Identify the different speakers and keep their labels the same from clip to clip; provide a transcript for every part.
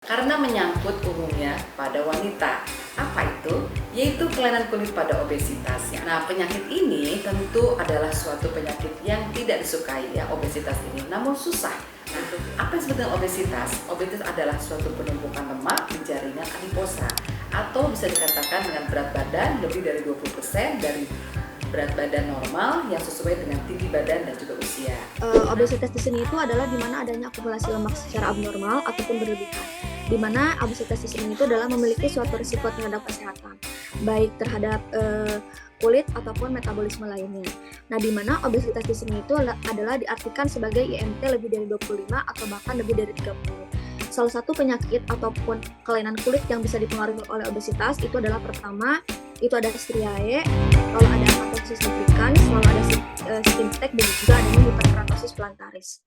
Speaker 1: Karena menyangkut umumnya pada wanita. Apa itu? Yaitu kelainan kulit pada obesitas. Nah, penyakit ini tentu adalah suatu penyakit yang tidak disukai ya, obesitas ini, namun susah. Nah, apa yang disebut dengan obesitas? Obesitas adalah suatu penumpukan lemak di jaringan adiposa, atau bisa dikatakan dengan berat badan lebih dari 20% dari berat badan normal yang sesuai dengan tinggi badan dan juga usia.
Speaker 2: Obesitas di sini itu adalah di mana adanya akumulasi lemak secara abnormal ataupun berlebihan. Di mana obesitas di sini itu adalah memiliki suatu risiko terhadap kesehatan, baik terhadap kulit ataupun metabolisme lainnya. Nah, di mana obesitas di sini itu adalah diartikan sebagai IMT lebih dari 25 atau bahkan lebih dari 30. Salah satu penyakit ataupun kelainan kulit yang bisa dipengaruhi oleh obesitas itu adalah pertama, itu ada striae, lalu ada akatosis nigricans, lalu ada skin tag, dan juga adanya hiperkeratosis plantaris.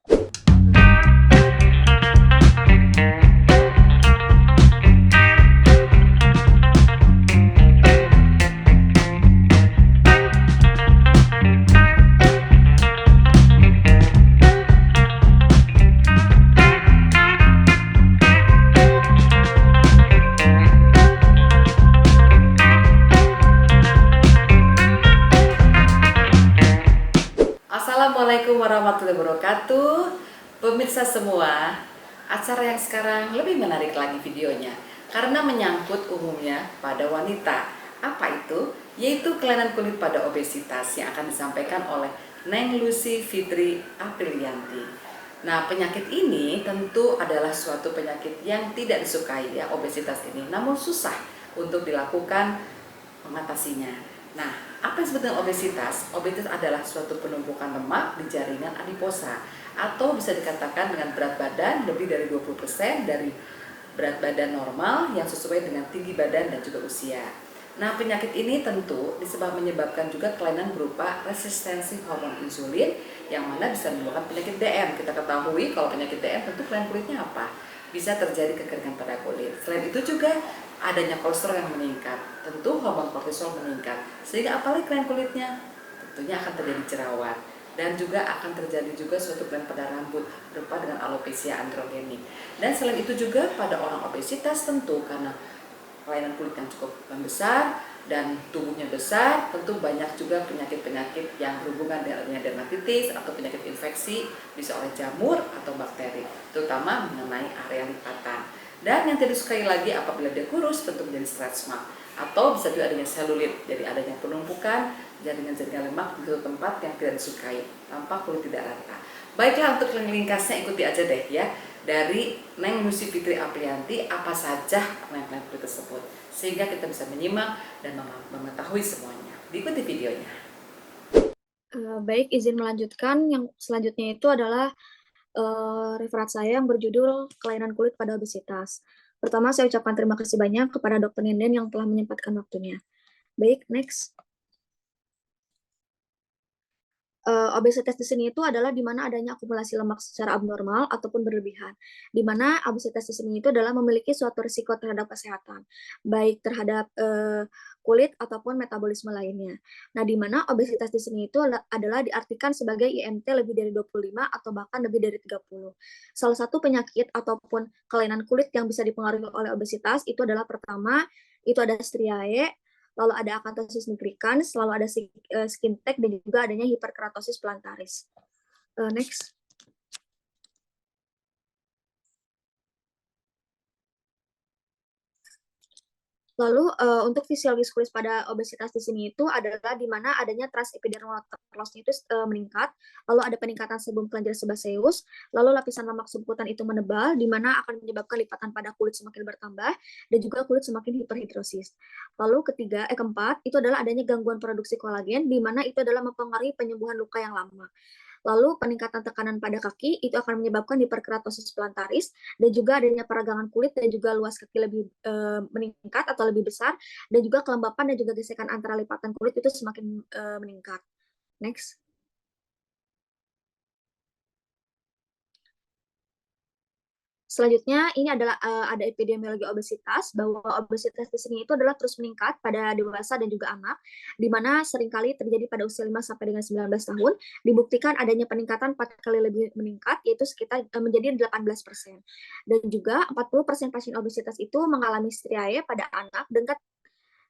Speaker 1: Assalamualaikum warahmatullahi wabarakatuh. Pemirsa semua, acara yang sekarang lebih menarik lagi videonya karena menyangkut umumnya pada wanita. Apa itu? Yaitu kelainan kulit pada obesitas yang akan disampaikan oleh Neng Lucy Fitri Aprilianti. Nah, penyakit ini tentu adalah suatu penyakit yang tidak disukai ya, obesitas ini, namun susah untuk dilakukan mengatasinya. Nah, apa yang disebut dengan obesitas? Obesitas adalah suatu penumpukan lemak di jaringan adiposa, atau bisa dikatakan dengan berat badan lebih dari 20% dari berat badan normal yang sesuai dengan tinggi badan dan juga usia. Nah, penyakit ini tentu menyebabkan juga kelainan berupa resistensi hormon insulin yang mana bisa menyebabkan penyakit DM. Kita ketahui kalau penyakit DM tentu kelainan kulitnya apa? Bisa terjadi kekeringan pada kulit. Selain itu juga adanya kolesterol yang meningkat, tentu hormon kortisol meningkat, sehingga apalagi kelainan kulitnya tentunya akan terjadi jerawat, dan juga akan terjadi juga suatu kelainan pada rambut berupa dengan alopecia androgenik. Dan selain itu juga pada orang obesitas tentu karena kelainan kulit yang cukup besar dan tubuhnya besar, tentu banyak juga penyakit-penyakit yang berhubungan dengan dermatitis atau penyakit infeksi, bisa oleh jamur atau bakteri, terutama mengenai area lipatan. Dan yang tidak disukai lagi apabila dia kurus, tentu menjadi stretch mark, atau bisa juga adanya selulit, jadi adanya penumpukan jaringan-jaringan lemak di suatu tempat yang tidak disukai, tampak kulit tidak rata. Baiklah, untuk yang ringkasnya ikuti aja deh ya, dari Neng Lucy Fitri Aprilianti, apa saja kelainan kulit tersebut, sehingga kita bisa menyimak dan mengetahui semuanya. Diikuti videonya.
Speaker 2: Baik, izin melanjutkan. Yang selanjutnya itu adalah referat saya yang berjudul kelainan kulit pada obesitas. Pertama, saya ucapkan terima kasih banyak kepada Dr. Ninden yang telah menyempatkan waktunya. Baik, next. Obesitas di sini itu adalah di mana adanya akumulasi lemak secara abnormal ataupun berlebihan. Di mana obesitas di sini itu adalah memiliki suatu risiko terhadap kesehatan, baik terhadap kulit ataupun metabolisme lainnya. Nah, di mana obesitas di sini itu adalah diartikan sebagai IMT lebih dari 25 atau bahkan lebih dari 30. Salah satu penyakit ataupun kelainan kulit yang bisa dipengaruhi oleh obesitas itu adalah pertama, itu ada striae, lalu ada akanthosis nigricans, lalu ada skin tag, dan juga adanya hiperkeratosis plantaris. Next. Lalu untuk fisiologis kulit pada obesitas di sini itu adalah di mana adanya transepidermal loss-nya itu meningkat, lalu ada peningkatan sebum kelenjar sebaceus, lalu lapisan lemak subkutan itu menebal, di mana akan menyebabkan lipatan pada kulit semakin bertambah, dan juga kulit semakin hiperhidrosis. Lalu keempat, itu adalah adanya gangguan produksi kolagen, di mana itu adalah mempengaruhi penyembuhan luka yang lama. Lalu peningkatan tekanan pada kaki itu akan menyebabkan hiperkeratosis plantaris, dan juga adanya peragangan kulit dan juga luas kaki lebih meningkat atau lebih besar, dan juga kelembapan dan juga gesekan antara lipatan kulit itu semakin meningkat. Next. Selanjutnya, ini adalah ada epidemiologi obesitas, bahwa obesitas di sini itu adalah terus meningkat pada dewasa dan juga anak, di mana seringkali terjadi pada usia 5 sampai dengan 19 tahun, dibuktikan adanya peningkatan 4 kali lebih meningkat, yaitu sekitar menjadi 18%. Dan juga 40% pasien obesitas itu mengalami striae pada anak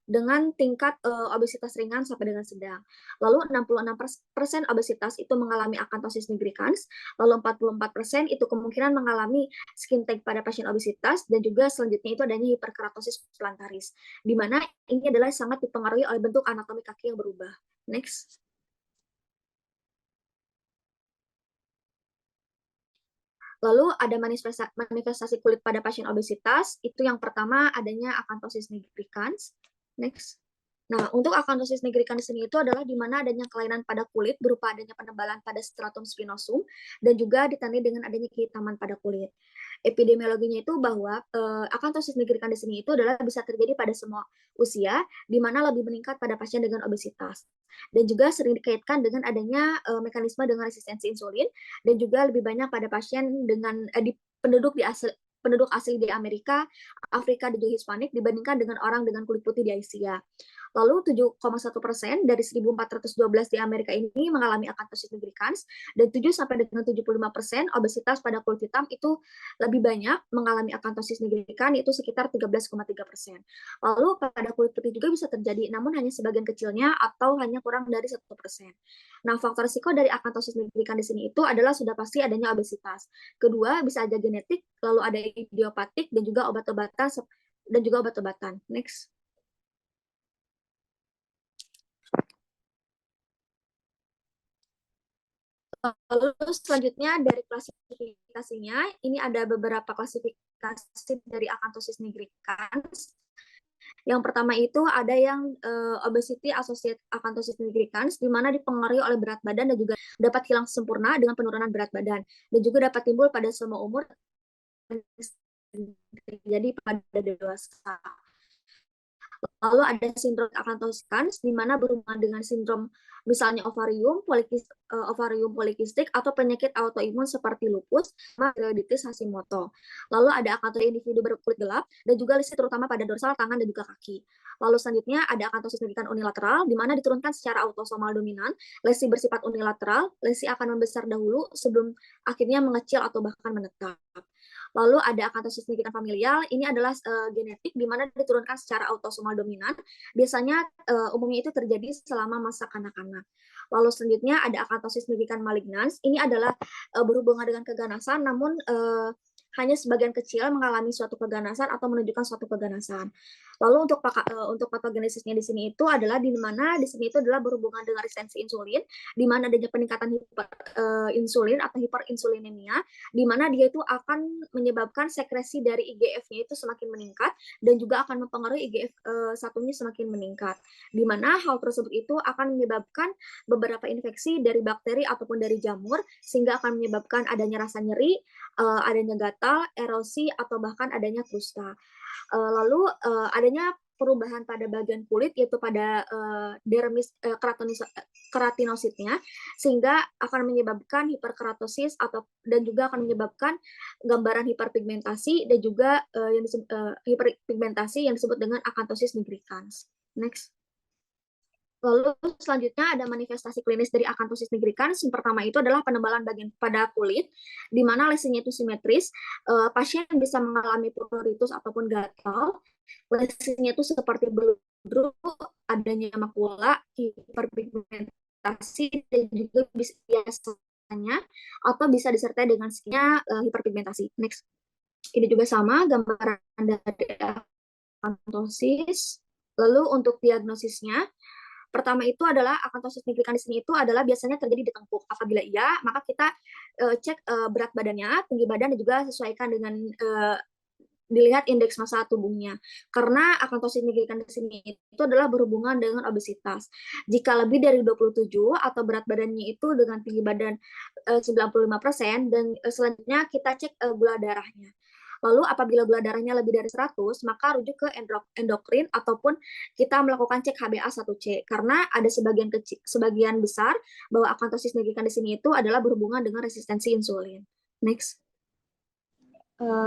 Speaker 2: dengan tingkat obesitas ringan sampai dengan sedang. Lalu 66% obesitas itu mengalami akantosis nigricans, lalu 44% itu kemungkinan mengalami skin tag pada pasien obesitas, dan juga selanjutnya itu adanya hiperkeratosis plantaris, di mana ini adalah sangat dipengaruhi oleh bentuk anatomi kaki yang berubah. Next. Lalu ada manifestasi kulit pada pasien obesitas, itu yang pertama adanya akantosis nigricans. Next. Nah, untuk akantosis nigricans di sini itu adalah di mana adanya kelainan pada kulit berupa adanya penebalan pada stratum spinosum dan juga ditandai dengan adanya kehitaman pada kulit. Epidemiologinya itu bahwa akantosis nigricans di sini itu adalah bisa terjadi pada semua usia, di mana lebih meningkat pada pasien dengan obesitas. Dan juga sering dikaitkan dengan adanya mekanisme dengan resistensi insulin, dan juga lebih banyak pada pasien dengan penduduk asli di Amerika, Afrika, dan juga Hispanik dibandingkan dengan orang dengan kulit putih di Asia. Lalu 7,1% dari 1.412 di Amerika ini mengalami akantosis nigricans, dan 7 sampai dengan 75% obesitas pada kulit hitam itu lebih banyak mengalami akantosis nigricans, yaitu sekitar 13,3%. Lalu pada kulit putih juga bisa terjadi, namun hanya sebagian kecilnya atau hanya kurang dari 1%. Nah, faktor risiko dari akantosis nigricans di sini itu adalah sudah pasti adanya obesitas. Kedua, bisa ada genetik, lalu ada idiopatik, dan juga obat-obatan. Next. Lalu selanjutnya dari klasifikasinya, ini ada beberapa klasifikasi dari akantosis nigricans. Yang pertama itu ada yang obesity associated acanthosis nigricans, di mana dipengaruhi oleh berat badan dan juga dapat hilang sempurna dengan penurunan berat badan, dan juga dapat timbul pada semua umur, terjadi pada dewasa. Lalu ada sindrom akantosis, di mana berhubungan dengan sindrom misalnya ovarium polikistik atau penyakit autoimun seperti lupus, tiroiditis Hashimoto. Lalu ada akantosis individu berkulit gelap dan juga lesi terutama pada dorsal tangan dan juga kaki. Lalu selanjutnya ada akantosis nigricans unilateral, di mana diturunkan secara autosomal dominan. Lesi bersifat unilateral, lesi akan membesar dahulu sebelum akhirnya mengecil atau bahkan menetap. Lalu ada akantosis nigricans familial, ini adalah genetik di mana diturunkan secara autosomal dominan. Biasanya umumnya itu terjadi selama masa kanak-kanak. Lalu selanjutnya ada akantosis nigricans malignans, ini adalah berhubungan dengan keganasan, namun hanya sebagian kecil mengalami suatu keganasan atau menunjukkan suatu keganasan. Lalu untuk patogenesisnya di sini itu adalah di mana di sini itu adalah berhubungan dengan resistensi insulin, di mana adanya peningkatan insulin atau hiperinsulinemia, di mana dia itu akan menyebabkan sekresi dari IGF-nya itu semakin meningkat dan juga akan mempengaruhi IGF satunya semakin meningkat. Di mana hal tersebut itu akan menyebabkan beberapa infeksi dari bakteri ataupun dari jamur, sehingga akan menyebabkan adanya rasa nyeri, adanya gatal, erosi, atau bahkan adanya krusta. Lalu adanya perubahan pada bagian kulit, yaitu pada dermis keratinositnya, sehingga akan menyebabkan hiperkeratosis dan juga akan menyebabkan gambaran hiperpigmentasi dan juga hiperpigmentasi yang disebut dengan akantosis nigricans. Next. Lalu selanjutnya ada manifestasi klinis dari akantosis nigricans. Yang pertama itu adalah penebalan bagian pada kulit, di mana lesinya itu simetris. Pasien bisa mengalami pruritus ataupun gatal. Lesinya itu seperti beludru, adanya makula, hiperpigmentasi, dan juga biasanya atau bisa disertai dengan skinnya hiperpigmentasi. Next. Ini juga sama gambaran dari akantosis. Lalu untuk diagnosisnya, pertama itu adalah akantosis nigricans di sini itu adalah biasanya terjadi di tengkuk. Apabila iya, maka kita cek berat badannya, tinggi badan, dan juga sesuaikan dengan dilihat indeks massa tubuhnya. Karena akantosis nigricans di sini itu adalah berhubungan dengan obesitas. Jika lebih dari 27 atau berat badannya itu dengan tinggi badan 95%, dan selanjutnya kita cek gula darahnya. Lalu apabila gula darahnya lebih dari 100, maka rujuk ke endokrin ataupun kita melakukan cek HbA1c, karena ada sebagian besar bahwa akantosis nigricans di sini itu adalah berhubungan dengan resistensi insulin. Next.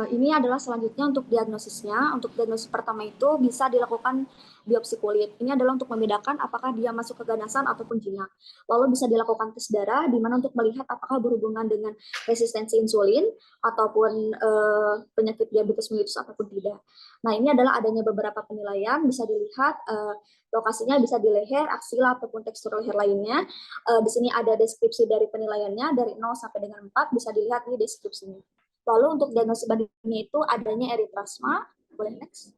Speaker 2: Ini adalah selanjutnya untuk diagnosisnya. Untuk diagnosis pertama itu bisa dilakukan biopsi kulit. Ini adalah untuk membedakan apakah dia masuk keganasan ataupun jinak. Lalu bisa dilakukan tes darah, di mana untuk melihat apakah berhubungan dengan resistensi insulin ataupun penyakit diabetes mellitus ataupun tidak. Nah, ini adalah adanya beberapa penilaian. Bisa dilihat lokasinya bisa di leher, aksila ataupun tekstur leher lainnya. Di sini ada deskripsi dari penilaiannya dari 0 sampai dengan 4. Bisa dilihat di deskripsinya. Lalu untuk diagnosis bandingnya itu adanya eritrasma. Boleh next.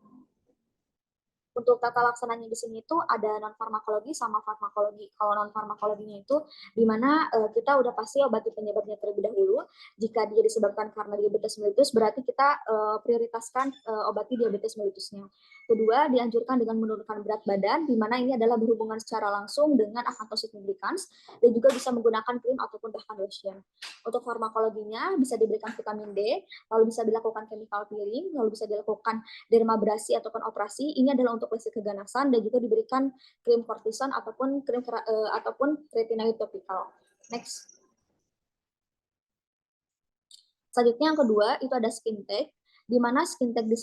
Speaker 2: Untuk tata laksananya di sini itu ada non farmakologi sama farmakologi. Kalau non farmakologinya itu di mana kita udah pasti obati penyebabnya terlebih dahulu. Jika dia disebabkan karena diabetes mellitus, berarti kita prioritaskan obati diabetes mellitusnya. Kedua, dianjurkan dengan menurunkan berat badan, di mana ini adalah berhubungan secara langsung dengan akantosis nigricans dan juga bisa menggunakan krim ataupun bahkan lotion. Untuk farmakologinya bisa diberikan vitamin D, lalu bisa dilakukan chemical peeling, lalu bisa dilakukan dermabrasi ataupun operasi. Ini adalah untuk lesi keganasan dan juga diberikan krim kortison ataupun ataupun retinoid topikal. Next. Selanjutnya yang kedua itu ada skin tag, di mana skin tag di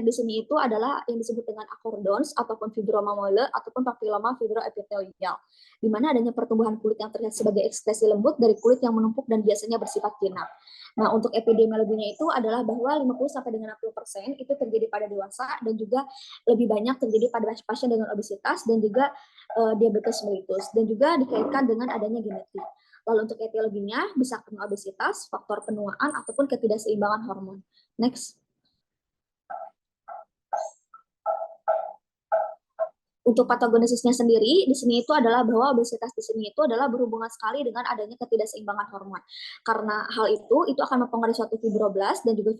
Speaker 2: sini itu adalah yang disebut dengan accordons ataupun fibroma mole ataupun papilloma fibroepithelial, di mana adanya pertumbuhan kulit yang terlihat sebagai ekspresi lembut dari kulit yang menumpuk dan biasanya bersifat jinak. Nah, untuk epidemiologinya itu adalah bahwa 50 sampai dengan 60% itu terjadi pada dewasa dan juga lebih banyak terjadi pada pasien dengan obesitas dan juga diabetes mellitus dan juga dikaitkan dengan adanya genetik. Lalu untuk etiologinya bisa karena obesitas, faktor penuaan ataupun ketidakseimbangan hormon. Next. Untuk patogenesisnya sendiri, di sini itu adalah bahwa obesitas di sini itu adalah berhubungan sekali dengan adanya ketidakseimbangan hormon. Karena hal itu akan mempengaruhi suatu fibroblas dan juga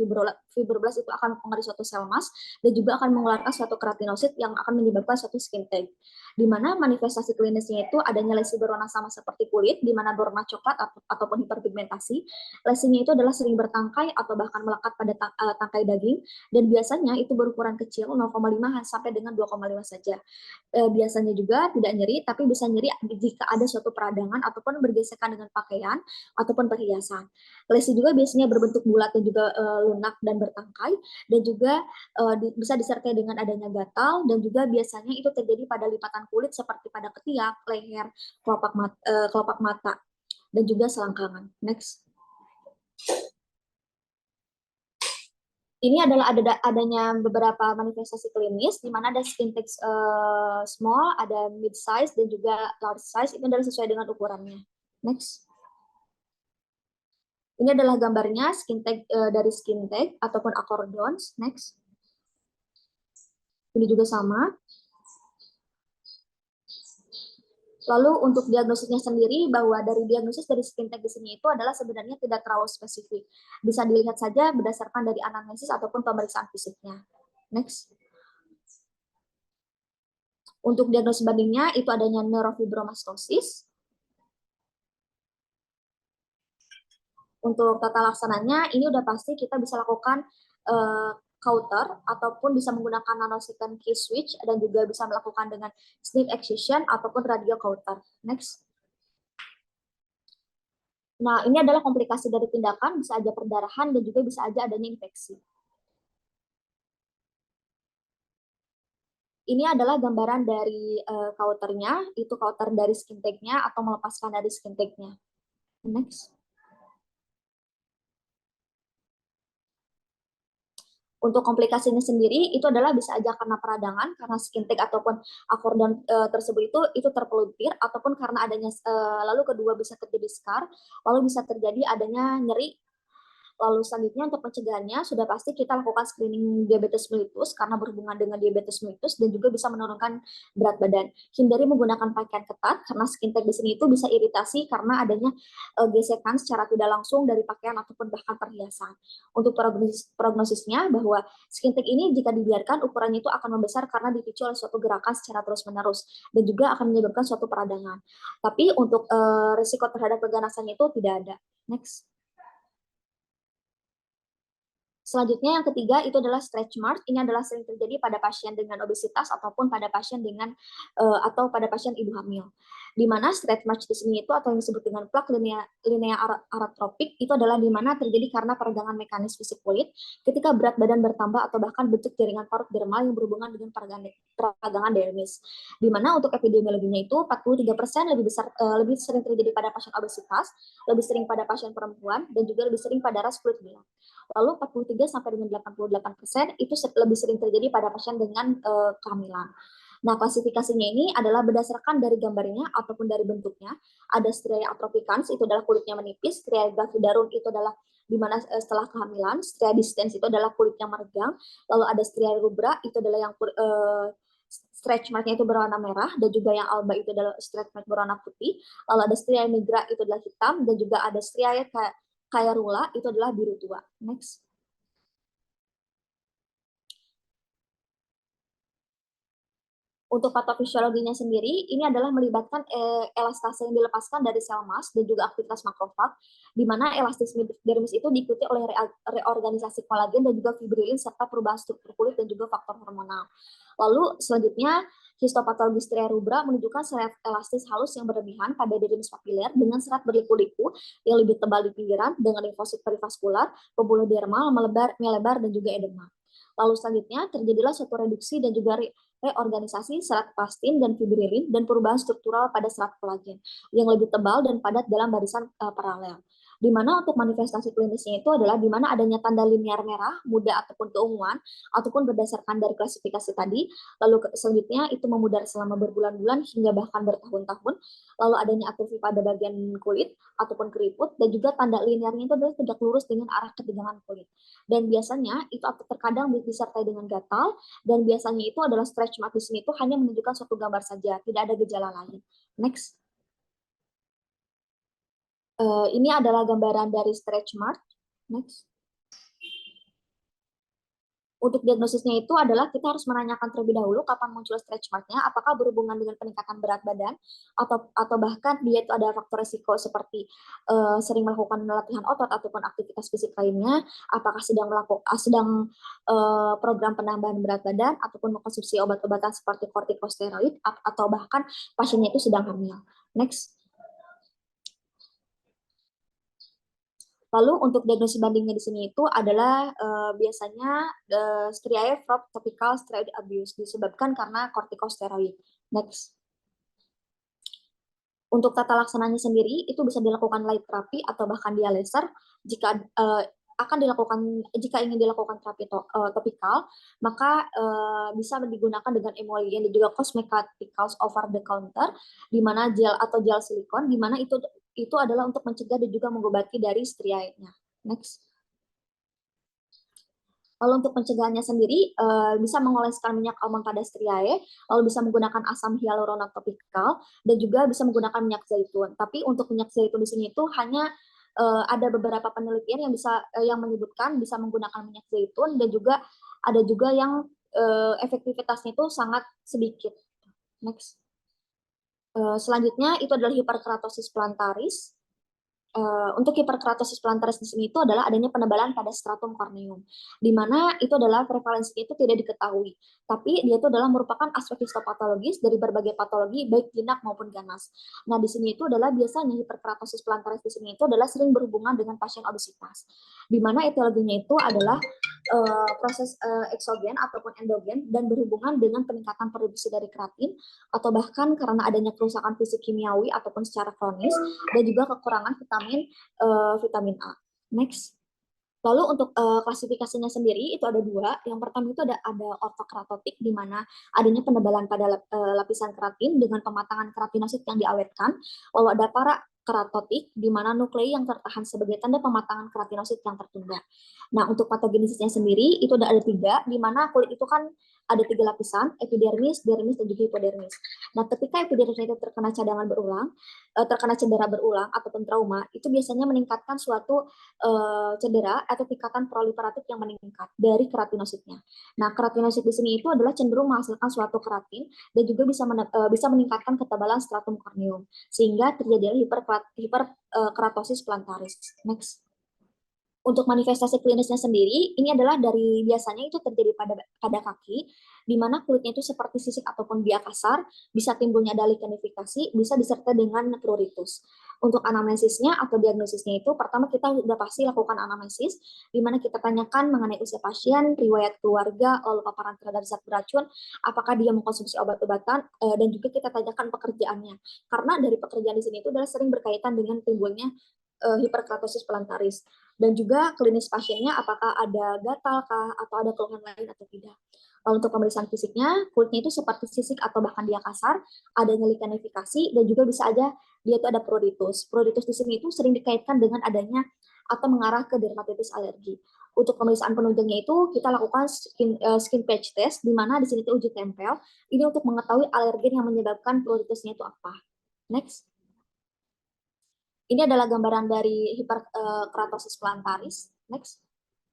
Speaker 2: fibroblas itu akan mempengaruhi suatu sel mas dan juga akan mengeluarkan suatu keratinosit yang akan menyebabkan suatu skin tag. Di mana manifestasi klinisnya itu adanya lesi berwarna sama seperti kulit, di mana berwarna coklat ataupun hiperpigmentasi. Lesinya itu adalah sering bertangkai atau bahkan melekat pada tangkai daging dan biasanya itu berukuran kecil 0,5 sampai dengan 2,5 saja. Biasanya juga tidak nyeri, tapi bisa nyeri jika ada suatu peradangan ataupun bergesekan dengan pakaian ataupun perhiasan. Lesi juga biasanya berbentuk bulat dan juga lunak dan bertangkai, dan juga bisa disertai dengan adanya gatal, dan juga biasanya itu terjadi pada lipatan kulit seperti pada ketiak, leher, kelopak mata, dan juga selangkangan. Next. Ini adalah adanya beberapa manifestasi klinis di mana ada skin tag small, ada mid size dan juga large size. Itu adalah sesuai dengan ukurannya. Next. Ini adalah gambarnya skin tag dari skin tag ataupun accordons. Next. Ini juga sama. Lalu untuk diagnosisnya sendiri, bahwa dari diagnosis dari skin tag di sini itu adalah sebenarnya tidak terlalu spesifik. Bisa dilihat saja berdasarkan dari anamnesis ataupun pemeriksaan fisiknya. Next. Untuk diagnosis bandingnya itu adanya neurofibromastosis. Untuk tata laksananya ini udah pasti kita bisa lakukan counter ataupun bisa menggunakan nanosecond key switch dan juga bisa melakukan dengan sniff excision ataupun radio counter. Next. Nah, ini adalah komplikasi dari tindakan, bisa aja perdarahan dan juga bisa aja adanya infeksi. Ini adalah gambaran dari counternya, itu counter dari skin tag-nya atau melepaskan dari skin tag-nya. Next. Untuk komplikasinya sendiri itu adalah bisa aja karena peradangan, karena skin tag ataupun akordon tersebut itu terpelutir, ataupun karena adanya lalu kedua bisa terjadi scar, lalu bisa terjadi adanya nyeri. Lalu selanjutnya untuk pencegahannya sudah pasti kita lakukan screening diabetes mellitus karena berhubungan dengan diabetes mellitus dan juga bisa menurunkan berat badan. Hindari menggunakan pakaian ketat karena skin tag di sini itu bisa iritasi karena adanya gesekan secara tidak langsung dari pakaian ataupun bahkan perhiasan. Untuk prognosisnya bahwa skin tag ini jika dibiarkan ukurannya itu akan membesar karena dipicu oleh suatu gerakan secara terus-menerus dan juga akan menyebabkan suatu peradangan. Tapi untuk risiko terhadap keganasannya itu tidak ada. Next. Selanjutnya yang ketiga itu adalah stretch mark. Ini adalah sering terjadi pada pasien dengan obesitas ataupun pada pasien dengan atau pada pasien ibu hamil. Di mana stretch mark di sini itu atau yang disebut dengan plak linea artropik itu adalah di mana terjadi karena peregangan mekanis fisik kulit ketika berat badan bertambah atau bahkan bentuk jaringan parut dermal yang berhubungan dengan peradangan dermis. Di mana untuk epidemiologinya itu 43% lebih sering terjadi pada pasien obesitas, lebih sering pada pasien perempuan, dan juga lebih sering pada ras kulit gelap. Lalu 43 sampai dengan 88% itu lebih sering terjadi pada pasien dengan kehamilan. Nah, klasifikasinya ini adalah berdasarkan dari gambarnya ataupun dari bentuknya. Ada striae atropicans, itu adalah kulitnya menipis. Striae gravidarum itu adalah di mana setelah kehamilan. Striae distans itu adalah kulitnya meregang. Lalu ada striae rubra, itu adalah yang stretch marknya itu berwarna merah, dan juga yang alba itu adalah stretch mark berwarna putih. Lalu ada striae nigra itu adalah hitam, dan juga ada striae caerula itu adalah biru tua. Next. Untuk patofisiologinya sendiri, ini adalah melibatkan elastase yang dilepaskan dari sel mas dan juga aktivitas makrofag, di mana elastisme dermis itu diikuti oleh reorganisasi kolagen dan juga fibrilin serta perubahan struktur kulit dan juga faktor hormonal. Lalu selanjutnya, histopatologi striae rubra menunjukkan serat elastis halus yang berlebihan pada dermis papiler dengan serat berliku-liku yang lebih tebal di pinggiran dengan limfosit perivaskular, pembuluh dermal, melebar dan juga edema. Lalu selanjutnya terjadilah suatu reduksi dan juga reorganisasi serat plastin dan fibrilin dan perubahan struktural pada serat kolagen yang lebih tebal dan padat dalam barisan paralel. Di mana untuk manifestasi klinisnya itu adalah di mana adanya tanda linear merah, muda ataupun keunguan, ataupun berdasarkan dari klasifikasi tadi. Lalu selanjutnya itu memudar selama berbulan-bulan hingga bahkan bertahun-tahun. Lalu adanya atrofi pada bagian kulit ataupun keriput, dan juga tanda linearnya itu adalah tegak lurus dengan arah ketegangan kulit. Dan biasanya itu terkadang disertai dengan gatal, dan biasanya itu adalah stretch mark di sini itu hanya menunjukkan suatu gambar saja, tidak ada gejala lain. Next. Ini adalah gambaran dari stretch mark. Next. Untuk diagnosisnya itu adalah kita harus menanyakan terlebih dahulu kapan muncul stretch mark-nya, apakah berhubungan dengan peningkatan berat badan atau bahkan dia itu ada faktor resiko seperti sering melakukan latihan otot ataupun aktivitas fisik lainnya, apakah sedang program penambahan berat badan ataupun mengkonsumsi obat-obatan seperti kortikosteroid atau bahkan pasiennya itu sedang hamil. Next. Lalu untuk diagnosis bandingnya di sini itu adalah biasanya striae topical steroid abuse disebabkan karena kortikosteroid. Next. Untuk tata laksananya sendiri itu bisa dilakukan light terapi atau bahkan dia laser jika jika ingin dilakukan terapi topikal, maka bisa digunakan dengan emollient dan juga cosmeceuticals over the counter, di mana gel atau gel silikon, di mana itu adalah untuk mencegah dan juga mengobati dari striae-nya. Next. Lalu untuk pencegahannya sendiri bisa mengoleskan minyak almond pada striae, lalu bisa menggunakan asam hyaluronat topikal, dan juga bisa menggunakan minyak zaitun. Tapi untuk minyak zaitun di sini itu hanya ada beberapa penelitian yang menyebutkan bisa menggunakan minyak zaitun, dan juga ada juga yang efektivitasnya itu sangat sedikit. Next. Selanjutnya itu adalah hiperkeratosis plantaris. Untuk hiperkeratosis plantaris di sini itu adalah adanya penebalan pada stratum corneum, di mana itu adalah prevalensinya itu tidak diketahui, tapi dia itu adalah merupakan aspek histopatologis dari berbagai patologi baik jinak maupun ganas. Nah, di sini itu adalah biasanya hiperkeratosis plantaris di sini itu adalah sering berhubungan dengan pasien obesitas, di mana etiologinya itu adalah proses eksogen ataupun endogen dan berhubungan dengan peningkatan produksi dari keratin atau bahkan karena adanya kerusakan fisik kimiawi ataupun secara kronis dan juga kekurangan vitamin A. Next. Lalu untuk klasifikasinya sendiri itu ada dua. Yang pertama itu ada ortokeratotik, di mana adanya penebalan pada lapisan keratin dengan pematangan keratinosit yang diawetkan. Lalu ada parakeratotik, di mana nuklei yang tertahan sebagai tanda pematangan keratinosit yang tertunda. Nah, untuk patogenesisnya sendiri itu ada tiga, di mana kulit itu kan ada tiga lapisan, epidermis, dermis, dan juga hipodermis. Nah, ketika epidermis itu terkena terkena cedera berulang ataupun trauma, itu biasanya meningkatkan suatu cedera atau tingkatan proliferatif yang meningkat dari keratinositnya. Nah, keratinosit di sini itu adalah cenderung menghasilkan suatu keratin dan juga bisa meningkatkan ketebalan stratum corneum sehingga terjadi hiperkeratosis plantaris. Next. Untuk manifestasi klinisnya sendiri, ini adalah dari biasanya itu terjadi pada kaki, di mana kulitnya itu seperti sisik ataupun biak kasar, bisa timbulnya ada lichenifikasi, bisa disertai dengan pruritus. Untuk anamnesisnya atau diagnosisnya itu, pertama kita sudah pasti lakukan anamnesis, di mana kita tanyakan mengenai usia pasien, riwayat keluarga, lalu paparan terhadap zat beracun, apakah dia mengkonsumsi obat-obatan, dan juga kita tanyakan pekerjaannya. Karena dari pekerjaan di sini itu adalah sering berkaitan dengan timbulnya hiperkeratosis plantaris, dan juga klinis pasiennya apakah ada gatal kah atau ada keluhan lain atau tidak. Lalu untuk pemeriksaan fisiknya, kulitnya itu seperti sisik atau bahkan dia kasar, adanya lichenifikasi, dan juga bisa aja dia itu ada pruritus. Pruritus di sini itu sering dikaitkan dengan adanya atau mengarah ke dermatitis alergi. Untuk pemeriksaan penunjangnya itu kita lakukan skin patch test, di mana di sini itu uji tempel. Ini untuk mengetahui alergen yang menyebabkan pruritusnya itu apa. Next. Ini adalah gambaran dari hiperkeratosis plantaris. Next.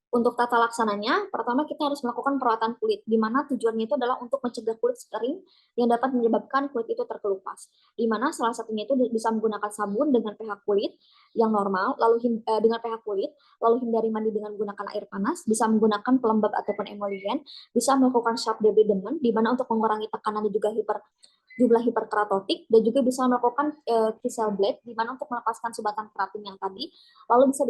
Speaker 2: Untuk tata laksananya, pertama kita harus melakukan perawatan kulit, di mana tujuannya itu adalah untuk mencegah kulit kering yang dapat menyebabkan kulit itu terkelupas. Di mana salah satunya itu bisa menggunakan sabun dengan pH kulit yang normal, lalu dengan pH kulit, lalu hindari mandi dengan menggunakan air panas, bisa menggunakan pelembab ataupun emolien, bisa melakukan sharp debridement, di mana untuk mengurangi tekanan dan juga jumlah hiperkeratotik, dan juga bisa melakukan Kissel blade di mana untuk melepaskan subatan keratin yang tadi, lalu bisa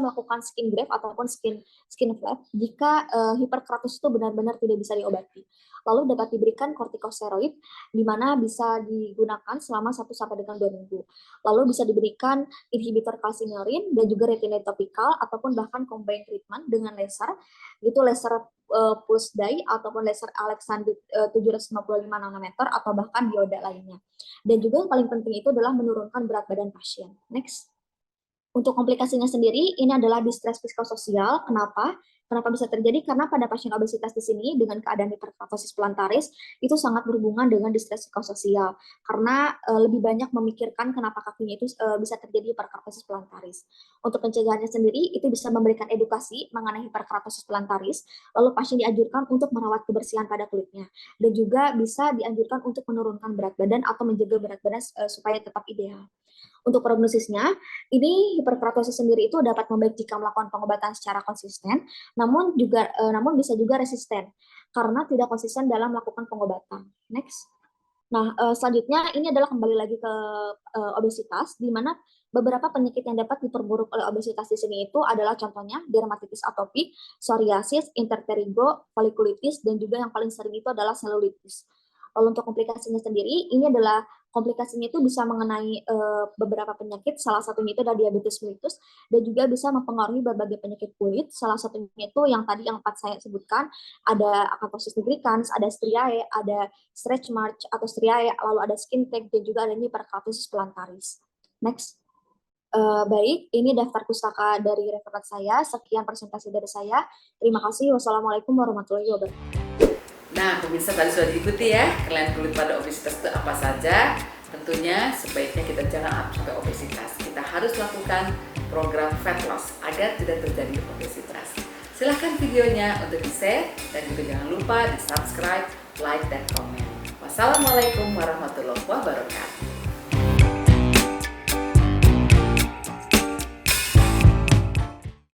Speaker 2: melakukan skin graft ataupun skin flap jika hiperkeratus itu benar-benar tidak bisa diobati. Lalu dapat diberikan kortikosteroid di mana bisa digunakan selama 1 sampai dengan 2 minggu. Lalu bisa diberikan inhibitor kalsinerin dan juga retinoid topikal ataupun bahkan combine treatment dengan laser, itu laser pulse dye ataupun laser Alexandrite 755 nanometer atau bahkan dioda lainnya. Dan juga yang paling penting itu adalah menurunkan berat badan pasien. Next. Untuk komplikasinya sendiri, ini adalah distress psikososial. Kenapa? Kenapa bisa terjadi? Karena pada pasien obesitas di sini dengan keadaan hiperkeratosis plantaris itu sangat berhubungan dengan distress psikososial. Karena lebih banyak memikirkan kenapa kakinya itu bisa terjadi hiperkeratosis plantaris. Untuk pencegahannya sendiri itu bisa memberikan edukasi mengenai hiperkeratosis plantaris, lalu pasien dianjurkan untuk merawat kebersihan pada kulitnya, dan juga bisa dianjurkan untuk menurunkan berat badan atau menjaga berat badan supaya tetap ideal. Untuk prognosisnya, ini hiperkeratosis sendiri itu dapat membaik jika melakukan pengobatan secara konsisten, namun bisa juga resisten karena tidak konsisten dalam melakukan pengobatan. Next. Nah, selanjutnya ini adalah kembali lagi ke obesitas, di mana beberapa penyakit yang dapat diperburuk oleh obesitas di sini itu adalah contohnya dermatitis atopik, psoriasis, interpterigo, folikulitis, dan juga yang paling sering itu adalah selulitis. Lalu untuk komplikasinya sendiri, ini adalah komplikasinya itu bisa mengenai beberapa penyakit, salah satunya itu adalah diabetes mellitus, dan juga bisa mempengaruhi berbagai penyakit kulit, salah satunya itu yang tadi yang 4 saya sebutkan, ada akanthosis nigricans, ada striae, ada stretch mark atau striae, lalu ada skin tag, dan juga ada hiperkeratosis plantaris. Next. Baik, ini daftar pustaka dari referat saya, sekian presentasi dari saya, terima kasih, wassalamualaikum warahmatullahi wabarakatuh.
Speaker 1: Nah, pemirsa tadi sudah diikuti ya, kelainan kulit pada obesitas itu apa saja. Tentunya sebaiknya kita jangan sampai obesitas. Kita harus lakukan program fat loss agar tidak terjadi obesitas. Silahkan videonya untuk di-share dan juga jangan lupa di-subscribe, like, dan komen. Wassalamualaikum warahmatullahi wabarakatuh.